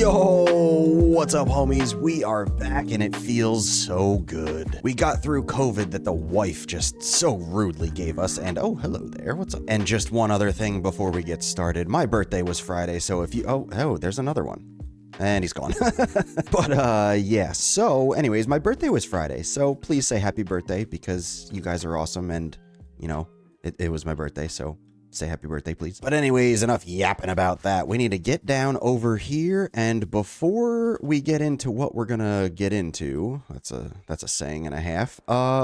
Yo, what's up, homies? We are back and it feels so good. We got through COVID that the wife just so rudely gave us, and oh, hello there, what's up? And just one other thing before we get started. My birthday was Friday, so if you, oh, there's another one. And he's gone. But, yeah, so anyways, my birthday was Friday, so please say happy birthday because you guys are awesome and, you know, it was my birthday, so say happy birthday, please. But anyways, enough yapping about that. We need to get down over here, and before we get into what we're gonna get into, that's a saying and a half,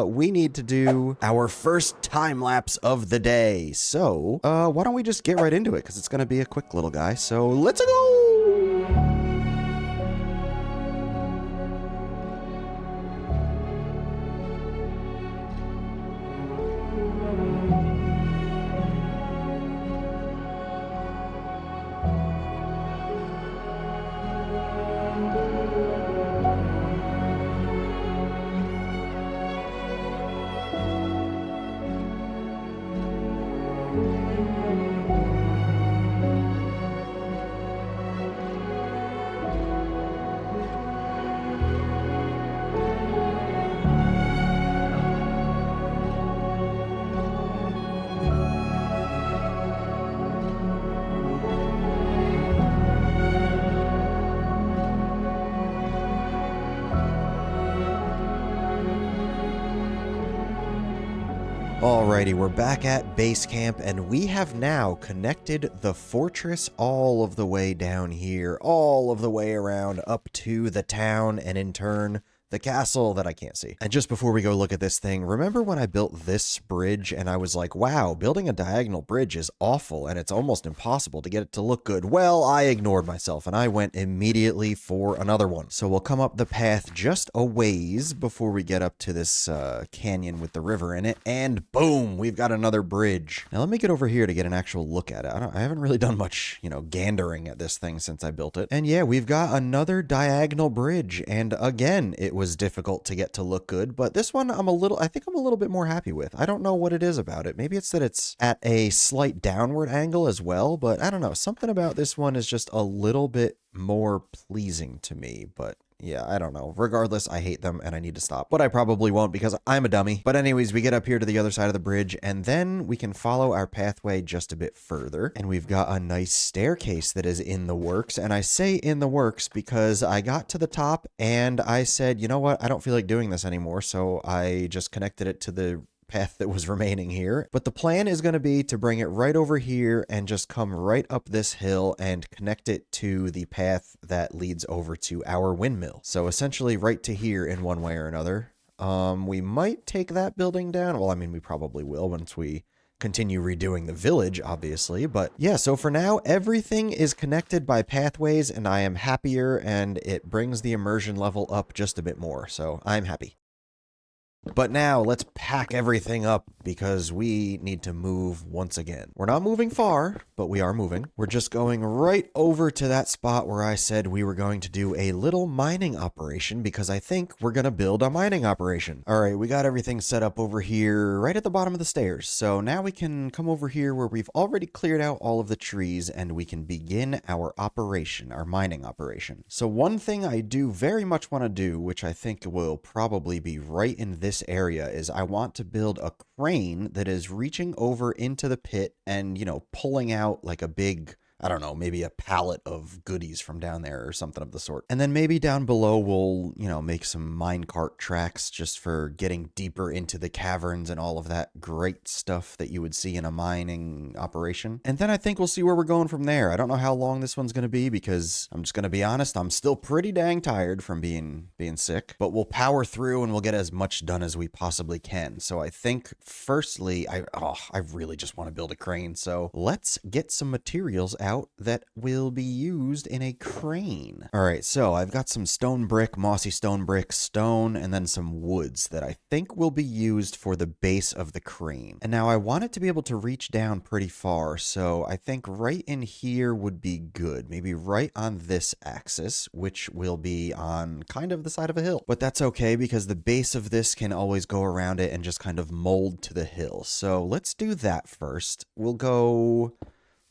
we need to do our first time lapse of the day. So, why don't we just get right into it, because it's gonna be a quick little guy, so let's go! Alrighty, we're back at base camp, and we have now connected the fortress all of the way down here, all of the way around up to the town, and in turn, the castle that I can't see. And just before we go look at this thing, remember when I built this bridge and I was like, wow, building a diagonal bridge is awful and it's almost impossible to get it to look good. Well, I ignored myself and I went immediately for another one. So we'll come up the path just a ways before we get up to this canyon with the river in it, and boom, we've got another bridge. Now let me get over here to get an actual look at it. I haven't really done much, you know, gandering at this thing since I built it. And yeah, we've got another diagonal bridge, and again, it was difficult to get to look good, but this one I think I'm a little bit more happy with. I don't know what it is about it. Maybe it's that it's at a slight downward angle as well, but I don't know. Something about this one is just a little bit more pleasing to me, but yeah, I don't know. Regardless, I hate them and I need to stop. But I probably won't because I'm a dummy. But anyways, we get up here to the other side of the bridge and then we can follow our pathway just a bit further. And we've got a nice staircase that is in the works. And I say in the works because I got to the top and I said, you know what? I don't feel like doing this anymore. So I just connected it to the path that was remaining here. But the plan is going to be to bring it right over here and just come right up this hill and connect it to the path that leads over to our windmill. So essentially right to here in one way or another. We might take that building down. Well, I mean, we probably will once we continue redoing the village, obviously. But yeah, so for now, everything is connected by pathways and I am happier and it brings the immersion level up just a bit more. So I'm happy. But now let's pack everything up because we need to move once again. We're not moving far, but we are moving. We're just going right over to that spot where I said we were going to do a little mining operation because I think we're going to build a mining operation. All right, we got everything set up over here right at the bottom of the stairs. So now we can come over here where we've already cleared out all of the trees and we can begin our operation, our mining operation. So one thing I do very much want to do, which I think will probably be right in this area, is I want to build a crane that is reaching over into the pit and, you know, pulling out like a big, I don't know, maybe a pallet of goodies from down there or something of the sort. And then maybe down below we'll, you know, make some minecart tracks just for getting deeper into the caverns and all of that great stuff that you would see in a mining operation. And then I think we'll see where we're going from there. I don't know how long this one's going to be because I'm just going to be honest, I'm still pretty dang tired from being sick, but we'll power through and we'll get as much done as we possibly can. So I think firstly, I really just want to build a crane. So let's get some materials out that will be used in a crane. All right, so I've got some stone brick, mossy stone brick, stone, and then some woods that I think will be used for the base of the crane. And now I want it to be able to reach down pretty far, so I think right in here would be good. Maybe right on this axis, which will be on kind of the side of a hill. But that's okay because the base of this can always go around it and just kind of mold to the hill. So let's do that first. We'll go...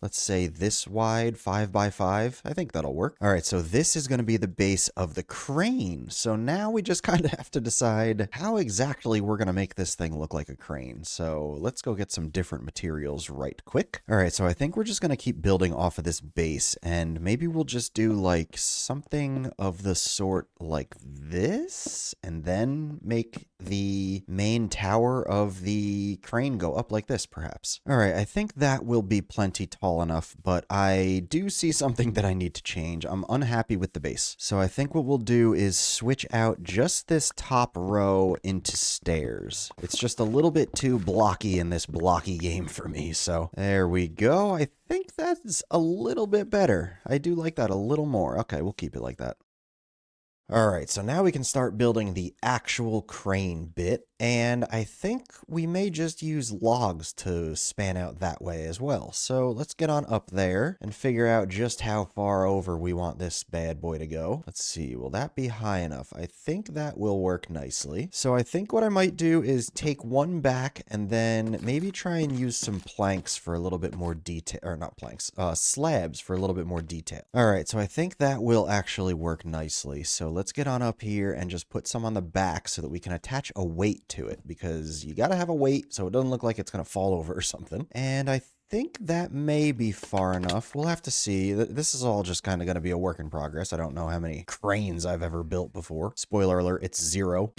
let's say this wide, 5 by 5. I think that'll work. All right, so this is going to be the base of the crane. So now we just kind of have to decide how exactly we're going to make this thing look like a crane. So let's go get some different materials right quick. All right, so I think we're just going to keep building off of this base, and maybe we'll just do like something of the sort like this, and then make the main tower of the crane go up like this, perhaps. All right, I think that will be plenty tall enough, but I do see something that I need to change. I'm unhappy with the base. So I think what we'll do is switch out just this top row into stairs. It's just a little bit too blocky in this blocky game for me, so there we go. I think that's a little bit better. I do like that a little more. Okay, we'll keep it like that. All right, so now we can start building the actual crane bit, and I think we may just use logs to span out that way as well. So let's get on up there and figure out just how far over we want this bad boy to go. Let's see, will that be high enough? I think that will work nicely. So I think what I might do is take one back and then maybe try and use some planks for a little bit more detail, or not planks, slabs for a little bit more detail. All right, so I think that will actually work nicely. So let's get on up here and just put some on the back so that we can attach a weight to it, because you got to have a weight so it doesn't look like it's going to fall over or something. And I think that may be far enough. We'll have to see. This is all just kind of going to be a work in progress. I don't know how many cranes I've ever built before. Spoiler alert, it's 0.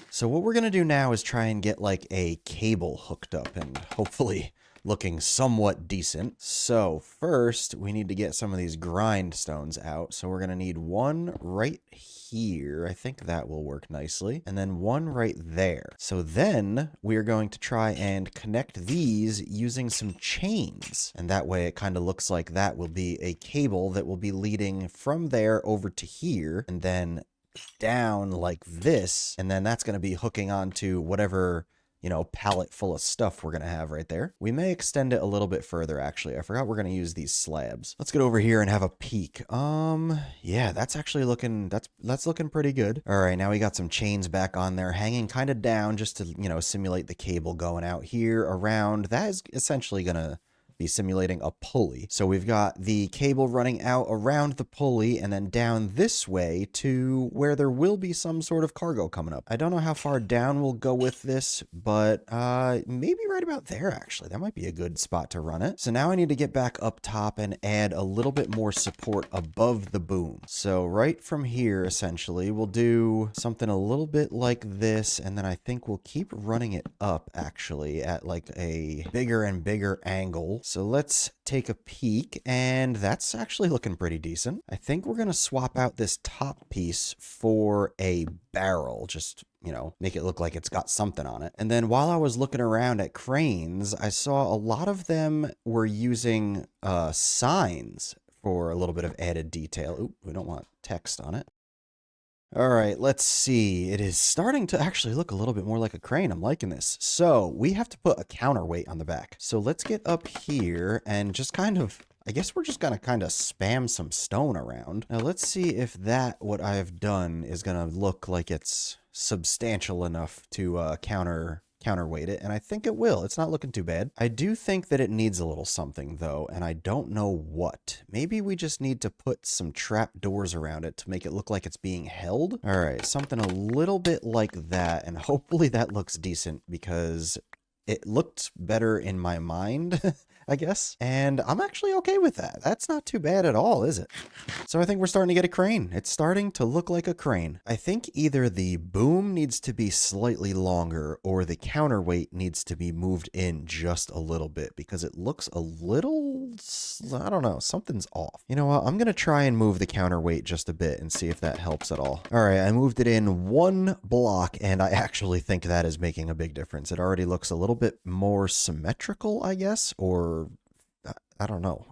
So what we're going to do now is try and get like a cable hooked up and hopefully looking somewhat decent. So first we need to get some of these grindstones out. So we're going to need one right here. I think that will work nicely. And then one right there. So then we're going to try and connect these using some chains. And that way it kind of looks like that will be a cable that will be leading from there over to here and then down like this. And then that's going to be hooking onto whatever, you know, pallet full of stuff we're going to have right there. We may extend it a little bit further, actually. I forgot we're going to use these slabs. Let's get over here and have a peek. Yeah, that's actually looking, that's looking pretty good. All right, now we got some chains back on there, hanging kind of down just to, you know, simulate the cable going out here around. That is essentially going to be simulating a pulley. So we've got the cable running out around the pulley and then down this way to where there will be some sort of cargo coming up. I don't know how far down we'll go with this, but maybe right about there, actually. That might be a good spot to run it. So now I need to get back up top and add a little bit more support above the boom. So right from here, essentially, we'll do something a little bit like this, and then I think we'll keep running it up, actually, at like a bigger and bigger angle. So let's take a peek, and that's actually looking pretty decent. I think we're going to swap out this top piece for a barrel, just, you know, make it look like it's got something on it. And then while I was looking around at cranes, I saw a lot of them were using signs for a little bit of added detail. Oop, we don't want text on it. All right, let's see. It is starting to actually look a little bit more like a crane. I'm liking this. So we have to put a counterweight on the back. So let's get up here and just kind of, I guess we're just going to kind of spam some stone around. Now let's see if that, what I have done, is going to look like it's substantial enough to counterweight it, and I think it will. It's not looking too bad. I do think that it needs a little something though, and I don't know what. Maybe we just need to put some trap doors around it to make it look like it's being held. All right, something a little bit like that, and hopefully that looks decent because it looked better in my mind, I guess. And I'm actually okay with that. That's not too bad at all, is it? So I think we're starting to get a crane. It's starting to look like a crane. I think either the boom needs to be slightly longer or the counterweight needs to be moved in just a little bit because it looks a little, I don't know, something's off. You know what? I'm going to try and move the counterweight just a bit and see if that helps at all. All right, I moved it in 1 block and I actually think that is making a big difference. It already looks a little bit more symmetrical, I guess, or I don't know.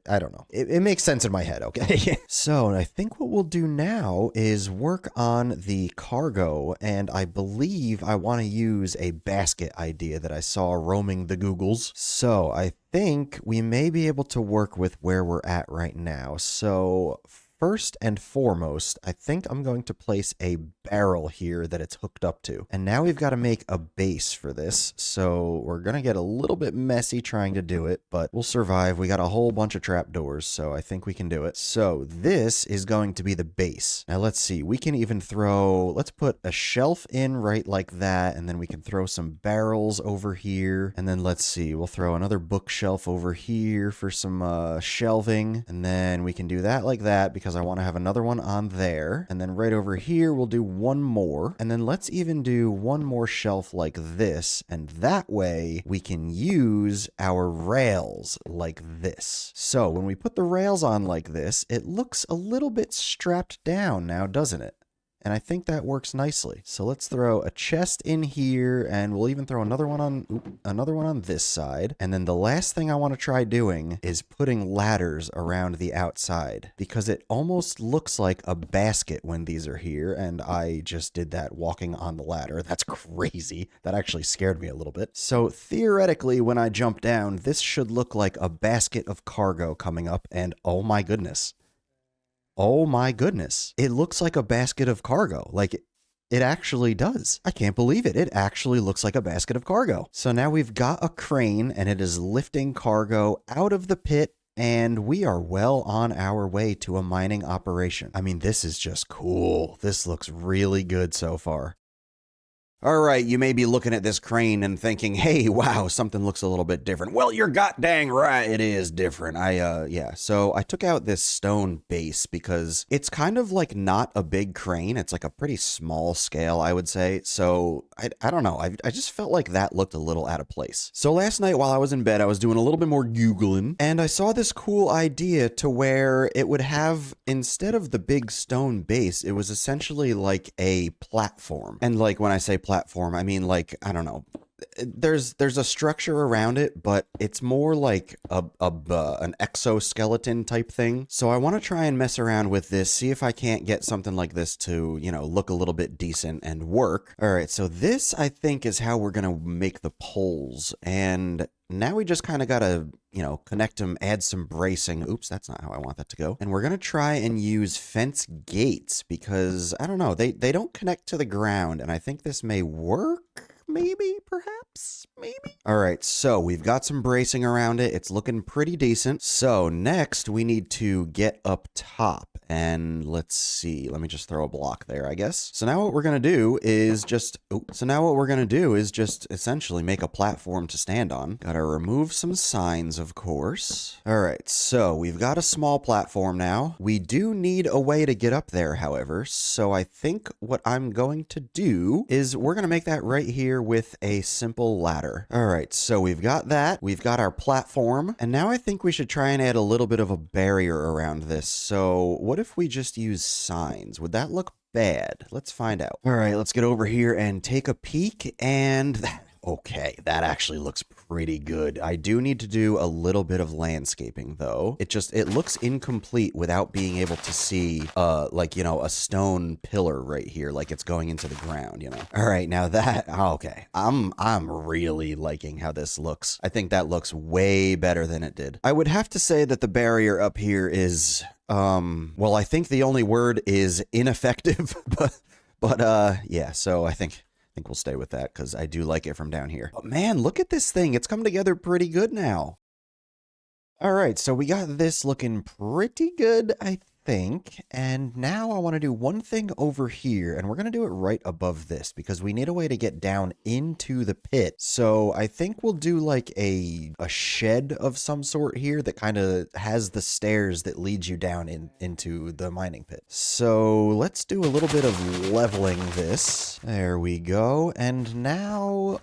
I don't know. It makes sense in my head, okay? So I think what we'll do now is work on the cargo, and I believe I want to use a basket idea that I saw roaming the Googles. So I think we may be able to work with where we're at right now. So first and foremost, I think I'm going to place a barrel here that it's hooked up to. And now we've got to make a base for this. So we're going to get a little bit messy trying to do it, but we'll survive. We got a whole bunch of trapdoors, so I think we can do it. So this is going to be the base. Now let's see. We can even let's put a shelf in right like that, and then we can throw some barrels over here. And then let's see. We'll throw another bookshelf over here for some shelving. And then we can do that like that because I want to have another one on there. And then right over here, we'll do one more. And then let's even do one more shelf like this. And that way we can use our rails like this. So when we put the rails on like this, it looks a little bit strapped down now, doesn't it? And I think that works nicely. So let's throw a chest in here, and we'll even throw another one on this side. And then the last thing I want to try doing is putting ladders around the outside, because it almost looks like a basket when these are here. And I just did that walking on the ladder. That's crazy. That actually scared me a little bit. So theoretically, when I jump down, this should look like a basket of cargo coming up. And oh my goodness. Oh my goodness. It looks like a basket of cargo. Like it actually does. I can't believe it. It actually looks like a basket of cargo. So now we've got a crane and it is lifting cargo out of the pit, and we are well on our way to a mining operation. I mean, this is just cool. This looks really good so far. All right, you may be looking at this crane and thinking, hey, wow, something looks a little bit different. Well, you're goddamn right, it is different. So I took out this stone base because it's kind of like not a big crane. It's like a pretty small scale, I would say. So I don't know. I just felt like that looked a little out of place. So last night while I was in bed, I was doing a little bit more Googling, and I saw this cool idea to where it would have, instead of the big stone base, it was essentially like a platform. And like when I say platform, I mean, like, I don't know, there's a structure around it, but it's more like an exoskeleton type thing. So I want to try and mess around with this, see if I can't get something like this to, you know, look a little bit decent and work. All right, so this, I think, is how we're gonna make the poles. And now we just kind of gotta, you know, connect them, add some bracing. Oops, that's not how I want that to go. And we're gonna try and use fence gates because, I don't know, they don't connect to the ground, and I think this may work. Maybe, perhaps, maybe. All right, so we've got some bracing around it. It's looking pretty decent. So next we need to get up top, and let's see. Let me just throw a block there, I guess. So now what we're gonna do is just essentially make a platform to stand on. Gotta remove some signs, of course. All right, so we've got a small platform now. We do need a way to get up there, however. So I think what I'm going to do is we're gonna make that right here with a simple ladder. All right, so we've got that. We've got our platform. And now I think we should try and add a little bit of a barrier around this. So what if we just use signs? Would that look bad? Let's find out. All right, let's get over here and take a peek. And okay, that actually looks pretty good. I do need to do a little bit of landscaping though. It looks incomplete without being able to see like, you know, a stone pillar right here, like it's going into the ground, you know. All right, now that, okay. I'm really liking how this looks. I think that looks way better than it did. I would have to say that the barrier up here is well, I think the only word is ineffective, but yeah, so I think we'll stay with that because I do like it from down here. But man, look at this thing. It's come together pretty good now. All right, so we got this looking pretty good, I think. And now I want to do one thing over here, and we're going to do it right above this because we need a way to get down into the pit. So I think we'll do like a shed of some sort here that kind of has the stairs that lead you down into the mining pit. So let's do a little bit of leveling this. There we go. And now,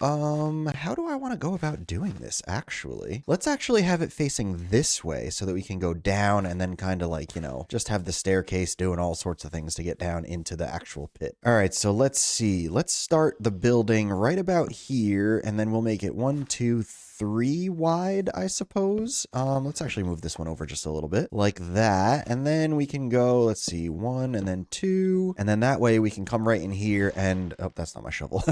how do I want to go about doing this actually? Let's actually have it facing this way so that we can go down and then kind of like, you know, just have the staircase doing all sorts of things to get down into the actual pit. All right, so let's see. Let's start the building right about here, and then we'll make it 1, 2, 3 wide, I suppose. Let's actually move this one over just a little bit like that. And then we can go, let's see, 1 and then 2. And then that way we can come right in here and, oh, that's not my shovel.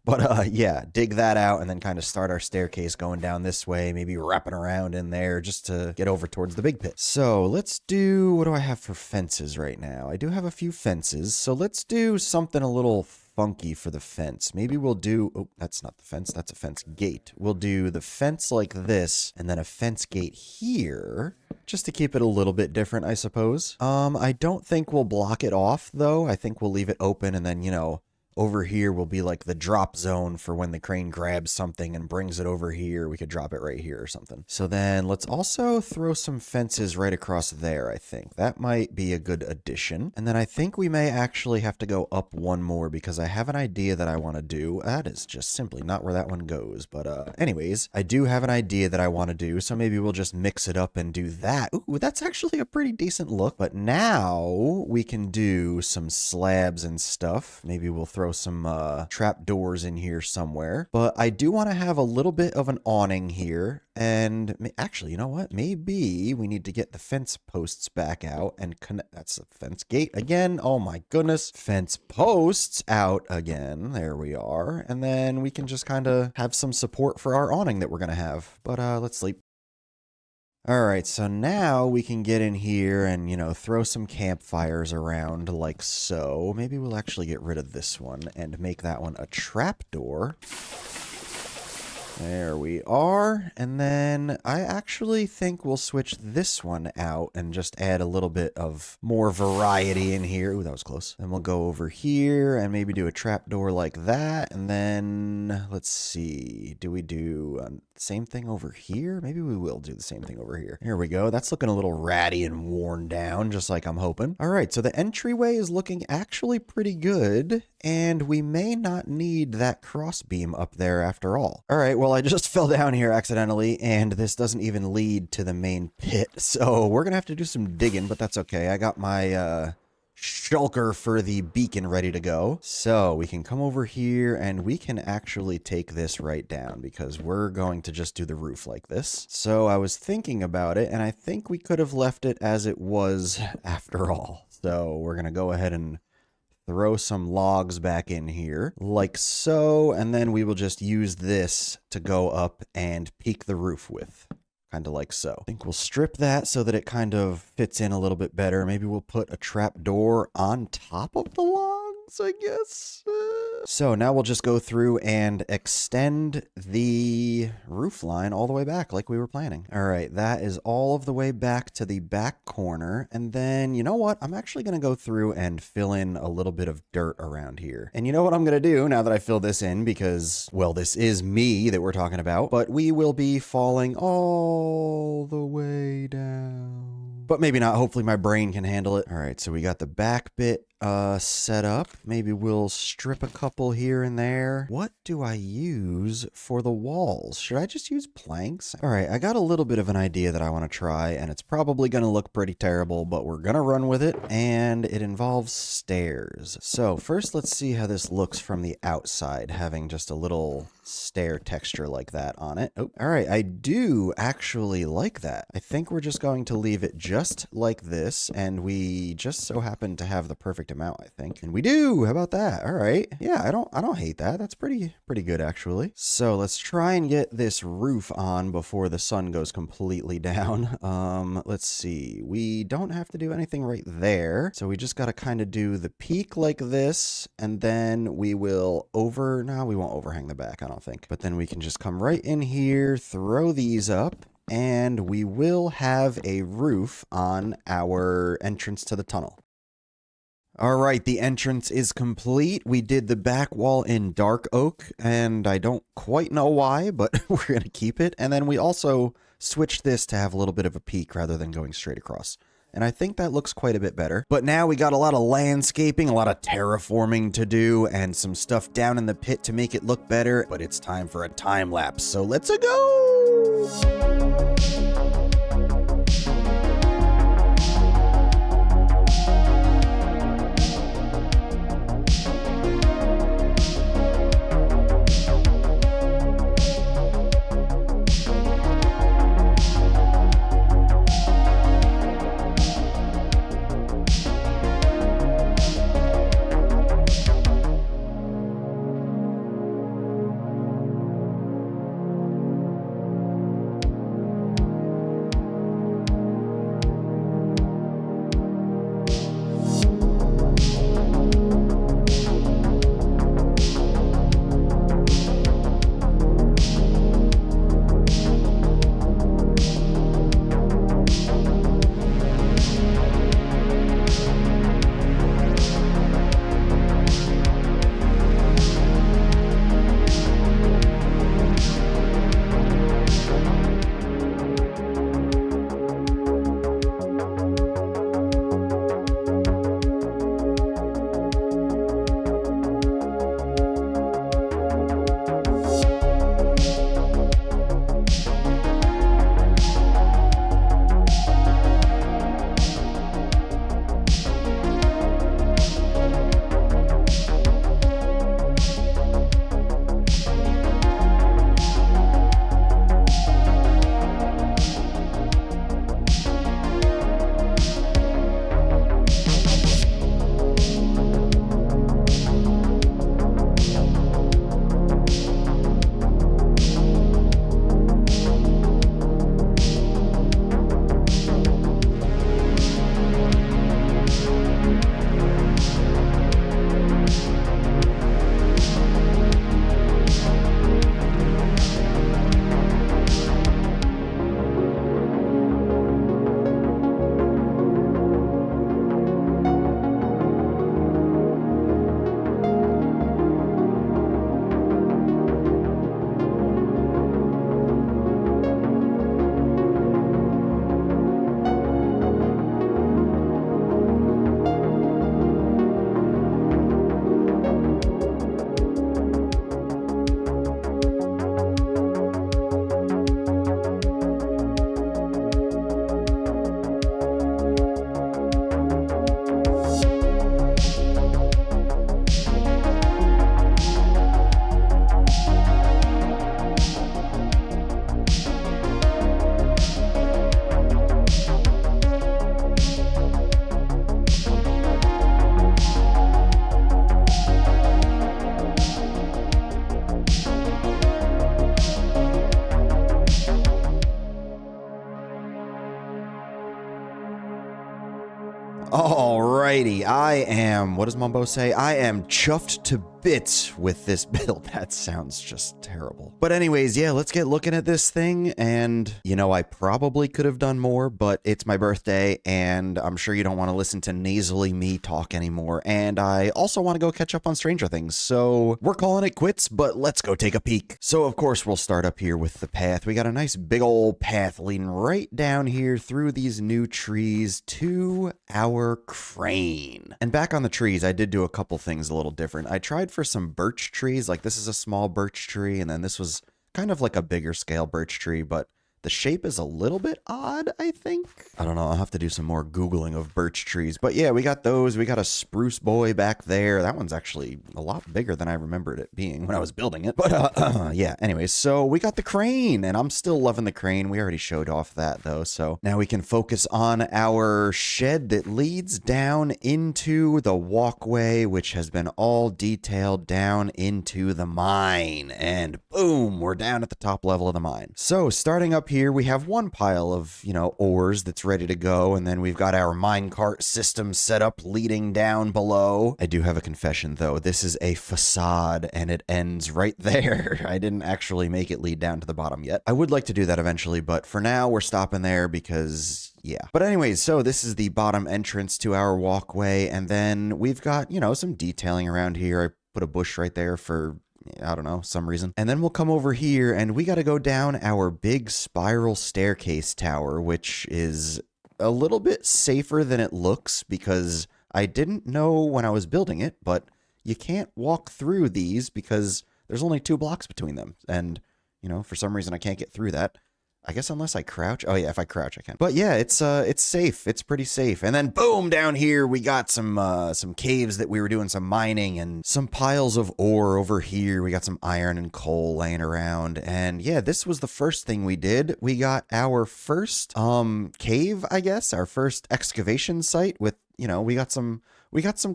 But yeah, dig that out and then kind of start our staircase going down this way, maybe wrapping around in there just to get over towards the big pit. So let's do, what do I have for fences right now? I do have a few fences, so let's do something a little funky for the fence. Maybe we'll do, oh, that's not the fence, that's a fence gate. We'll do the fence like this and then a fence gate here, just to keep it a little bit different, I suppose. I don't think we'll block it off though. I think we'll leave it open and then, you know, over here will be like the drop zone for when the crane grabs something and brings it over here. We could drop it right here or something. So then let's also throw some fences right across there, I think. That might be a good addition. And then I think we may actually have to go up one more because I have an idea that I want to do. That is just simply not where that one goes. But anyways, I do have an idea that I want to do. So maybe we'll just mix it up and do that. Ooh, that's actually a pretty decent look. But now we can do some slabs and stuff. Maybe we'll throw some trap doors in here somewhere, but I do want to have a little bit of an awning here. And actually, you know what? Maybe we need to get the fence posts back out and connect. That's the fence gate again. Oh my goodness. Fence posts out again. There we are. And then we can just kind of have some support for our awning that we're going to have. But let's sleep. All right, so now we can get in here and, you know, throw some campfires around like so. Maybe we'll actually get rid of this one and make that one a trapdoor. There we are. And then I actually think we'll switch this one out and just add a little bit of more variety in here. Ooh, that was close. Then we'll go over here and maybe do a trapdoor like that. And then let's see. Do we do the same thing over here? Maybe we will do the same thing over here. Here we go. That's looking a little ratty and worn down, just like I'm hoping. All right, so the entryway is looking actually pretty good. And we may not need that crossbeam up there after all. All right, well, I just fell down here accidentally, and this doesn't even lead to the main pit. So we're going to have to do some digging, but that's okay. I got my shulker for the beacon ready to go. So we can come over here, and we can actually take this right down, because we're going to just do the roof like this. So I was thinking about it, and I think we could have left it as it was after all. So we're going to go ahead and throw some logs back in here like so, and then we will just use this to go up and peak the roof with, kind of like so. I think we'll strip that so that it kind of fits in a little bit better. Maybe we'll put a trap door on top of the logs, I guess. So now we'll just go through and extend the roof line all the way back like we were planning. All right, that is all of the way back to the back corner. And then, you know what? I'm actually going to go through and fill in a little bit of dirt around here. And you know what I'm going to do now that I fill this in, because, well, this is me that we're talking about, but we will be falling all the way down. But maybe not. Hopefully my brain can handle it. All right, so we got the back bit set up. Maybe we'll strip a couple here and there. What do I use for the walls? Should I just use planks? All right, I got a little bit of an idea that I want to try, and it's probably going to look pretty terrible, but we're going to run with it, and it involves stairs. So first, let's see how this looks from the outside, having just a little stair texture like that on it. Oh, all right, I do actually like that. I think we're just going to leave it just like this, and we just so happen to have the perfect amount, I think. And we do. How about that? All right. Yeah, I don't hate that. That's pretty good actually. So let's try and get this roof on before the sun goes completely down. Let's see. We don't have to do anything right there. So we just got to kind of do the peak like this, and then we will no, we won't overhang the back, I don't think. But then we can just come right in here, throw these up, and we will have a roof on our entrance to the tunnel. All right, the entrance is complete. We did the back wall in dark oak, and I don't quite know why, but we're going to keep it. And then we also switched this to have a little bit of a peak rather than going straight across. And I think that looks quite a bit better. But now we got a lot of landscaping, a lot of terraforming to do, and some stuff down in the pit to make it look better. But it's time for a time lapse, so let's go! Alrighty, what does Mumbo say? I am chuffed to bits with this build. That sounds just terrible. But anyways, yeah, let's get looking at this thing. And, you know, I probably could have done more, but it's my birthday, and I'm sure you don't want to listen to nasally me talk anymore. And I also want to go catch up on Stranger Things. So we're calling it quits, but let's go take a peek. So, of course, we'll start up here with the path. We got a nice big old path leading right down here through these new trees to our crane. And back on the trees, I did do a couple things a little different. I tried for some birch trees, like this is a small birch tree, and then this was kind of like a bigger scale birch tree, but the shape is a little bit odd, I think. I don't know, I'll have to do some more Googling of birch trees. But yeah, we got those. We got a spruce boy back there. That one's actually a lot bigger than I remembered it being when I was building it. But yeah, anyways, so we got the crane, and I'm still loving the crane. We already showed off that though. So now we can focus on our shed that leads down into the walkway, which has been all detailed down into the mine. And boom, we're down at the top level of the mine. So starting up here, we have one pile of, you know, ores that's ready to go, and then we've got our minecart system set up leading down below. I do have a confession though. This is a facade and it ends right there. I didn't actually make it lead down to the bottom yet. I would like to do that eventually, but for now we're stopping there because yeah. But anyways, so this is the bottom entrance to our walkway, and then we've got, you know, some detailing around here. I put a bush right there for, I don't know, some reason. And then we'll come over here and we got to go down our big spiral staircase tower, which is a little bit safer than it looks because I didn't know when I was building it, but you can't walk through these because there's only 2 blocks between them. And, you know, for some reason I can't get through that. I guess unless I crouch. Oh yeah, if I crouch I can. But yeah, it's safe. It's pretty safe. And then boom, down here we got some caves that we were doing some mining, and some piles of ore over here. We got some iron and coal laying around. And yeah, this was the first thing we did. We got our first cave, I guess, our first excavation site with, you know, we got some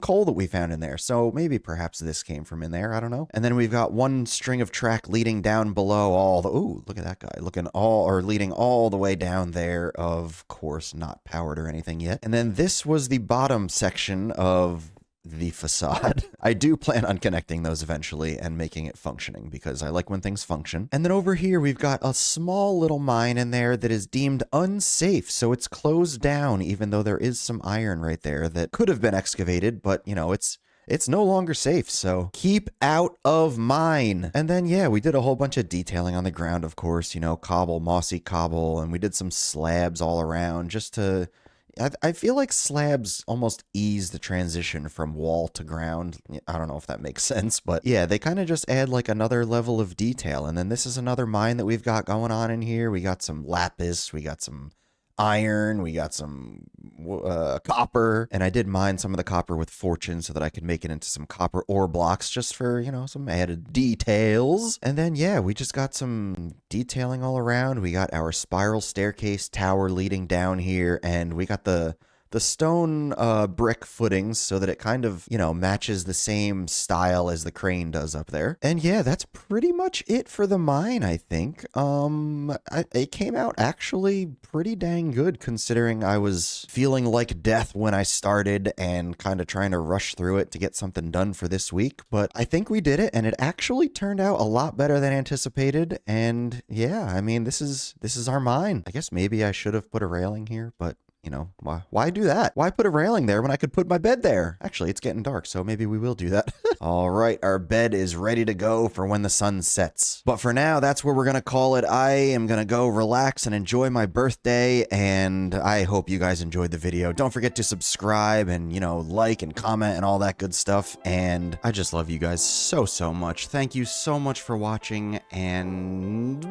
coal that we found in there. So maybe perhaps this came from in there. I don't know. And then we've got one string of track leading down below all the, ooh, look at that guy leading all the way down there. Of course, not powered or anything yet. And then this was the bottom section of the facade. I do plan on connecting those eventually and making it functioning because I like when things function. And then over here, we've got a small little mine in there that is deemed unsafe. So it's closed down, even though there is some iron right there that could have been excavated, but you know, it's no longer safe. So keep out of mine. And then, yeah, we did a whole bunch of detailing on the ground, of course, you know, cobble, mossy cobble, and we did some slabs all around just to, I feel like slabs almost ease the transition from wall to ground. I don't know if that makes sense, but yeah, they kind of just add like another level of detail. And then this is another mine that we've got going on in here. We got some lapis, we got some iron, we got some copper, and I did mine some of the copper with fortune so that I could make it into some copper ore blocks just for, you know, some added details. And then yeah, we just got some detailing all around. We got our spiral staircase tower leading down here, and we got the stone brick footings so that it kind of, you know, matches the same style as the crane does up there. And yeah, that's pretty much it for the mine, I think. It came out actually pretty dang good considering I was feeling like death when I started and kind of trying to rush through it to get something done for this week. But I think we did it, and it actually turned out a lot better than anticipated. And yeah, I mean, this is our mine. I guess maybe I should have put a railing here, but you know, why do that? Why put a railing there when I could put my bed there? Actually, it's getting dark, so maybe we will do that. All right, our bed is ready to go for when the sun sets. But for now, that's where we're going to call it. I am going to go relax and enjoy my birthday, and I hope you guys enjoyed the video. Don't forget to subscribe and, you know, like and comment and all that good stuff. And I just love you guys so much. Thank you so much for watching, and